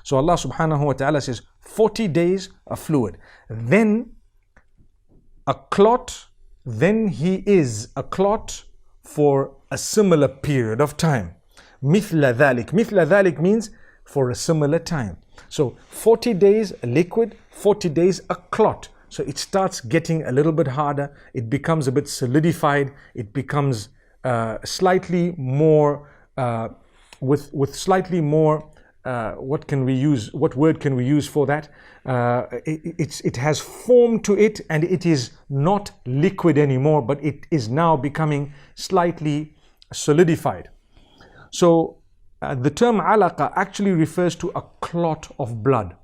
So Allah subhanahu wa ta'ala says 40 days a fluid, then a clot, then he is a clot for a similar period of time. Mithla dhalik. Mithla dhalik means for a similar time. So 40 days a liquid, 40 days a clot. So it starts getting a little bit harder, it becomes a bit solidified, it becomes slightly more, with slightly more, what word can we use for that? It has form to it, and it is not liquid anymore, but it is now becoming slightly solidified. So the term alaqa actually refers to a clot of blood.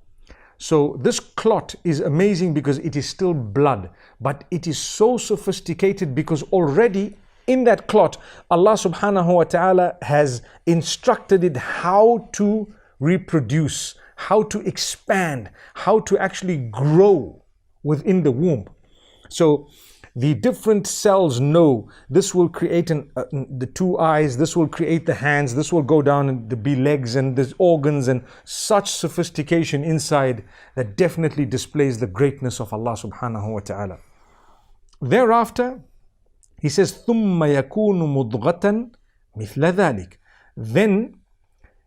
So this clot is amazing because it is still blood, but it is so sophisticated because already in that clot, Allah subhanahu wa ta'ala has instructed it how to reproduce, how to expand, how to actually grow within the womb. So the different cells know this will create the two eyes, this will create the hands, this will go down and be legs, and there's organs, and such sophistication inside that definitely displays the greatness of Allah subhanahu wa ta'ala. Thereafter, he says, ثُمَّ يَكُونُ مُضْغَةً مِثْلَ ذَلِكَ. Then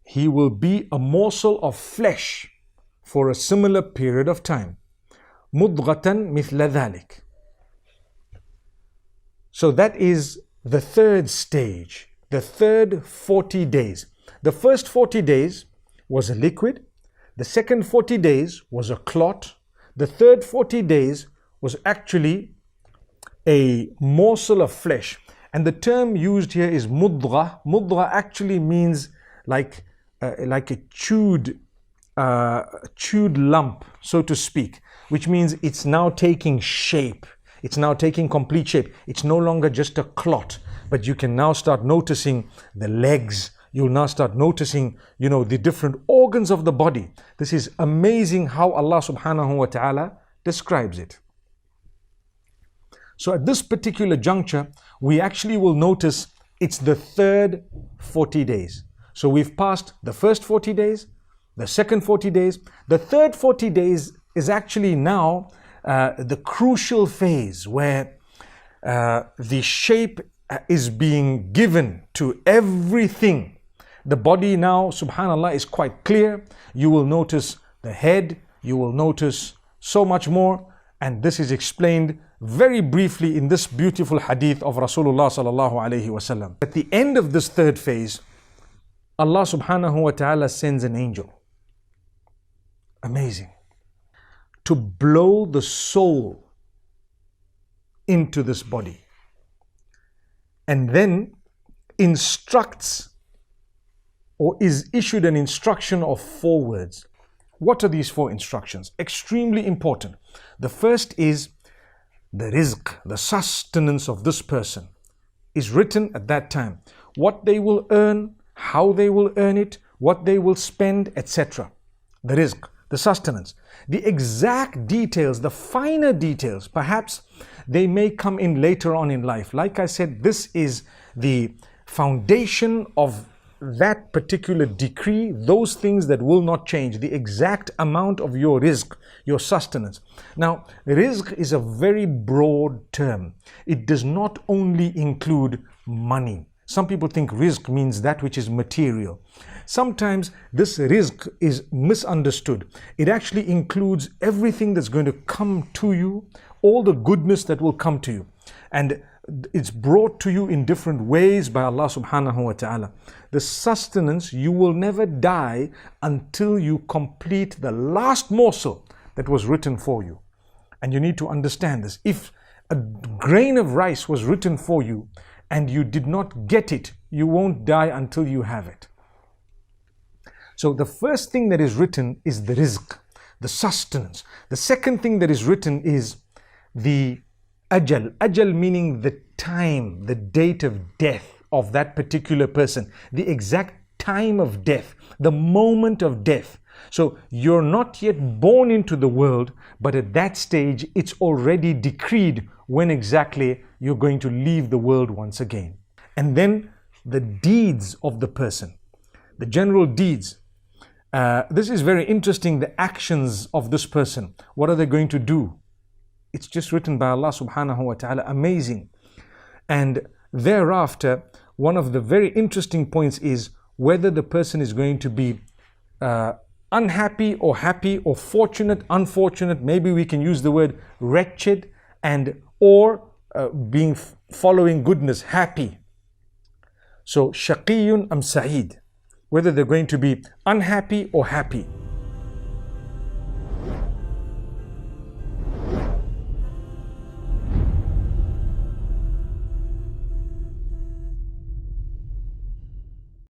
he will be a morsel of flesh for a similar period of time. مُضْغَةً مِثْلَ ذَلِكَ. So that is the third stage, the third 40 days. The first 40 days was a liquid. The second 40 days was a clot. The third 40 days was actually a morsel of flesh. And the term used here is mudgha. Mudgha actually means like a chewed lump, so to speak, which means it's now taking shape. It's now taking complete shape. It's no longer just a clot, but you can now start noticing the legs. You'll now start noticing, the different organs of the body. This is amazing how Allah subhanahu wa ta'ala describes it. So at this particular juncture, we actually will notice it's the third 40 days. So we've passed the first 40 days, the second 40 days. The third 40 days is actually now the crucial phase where the shape is being given to everything. The body now, subhanallah, is quite clear. You will notice the head, you will notice so much more, and this is explained very briefly in this beautiful hadith of Rasulullah sallallahu alaihi wasallam. At the end of this third phase, Allah subhanahu wa ta'ala sends an angel. Amazing. To blow the soul into this body, and then instructs, or is issued an instruction of 4 words. What are these 4 instructions? Extremely important. The first is the rizq, the sustenance of this person is written at that time. What they will earn, how they will earn it, what they will spend, etc. The rizq, the sustenance. The exact details, the finer details, perhaps they may come in later on in life. Like I said, this is the foundation of that particular decree, those things that will not change, the exact amount of your rizq, your sustenance. Now, rizq is a very broad term. It does not only include money. Some people think rizq means that which is material. Sometimes this rizq is misunderstood. It actually includes everything that's going to come to you, all the goodness that will come to you. And it's brought to you in different ways by Allah subhanahu wa ta'ala. The sustenance, you will never die until you complete the last morsel that was written for you. And you need to understand this. If a grain of rice was written for you and you did not get it, you won't die until you have it. So the first thing that is written is the rizq, the sustenance. The second thing that is written is the ajal. Ajal meaning the time, the date of death of that particular person, the exact time of death, the moment of death. So you're not yet born into the world, but at that stage it's already decreed when exactly you're going to leave the world once again. And then the deeds of the person, the general deeds. This is very interesting, the actions of this person. What are they going to do? It's just written by Allah subhanahu wa ta'ala. Amazing. And thereafter, one of the very interesting points is whether the person is going to be unhappy or happy, or fortunate, unfortunate. Maybe we can use the word wretched, and or following goodness, happy. So shaqiyun am sa'id, whether they're going to be unhappy or happy.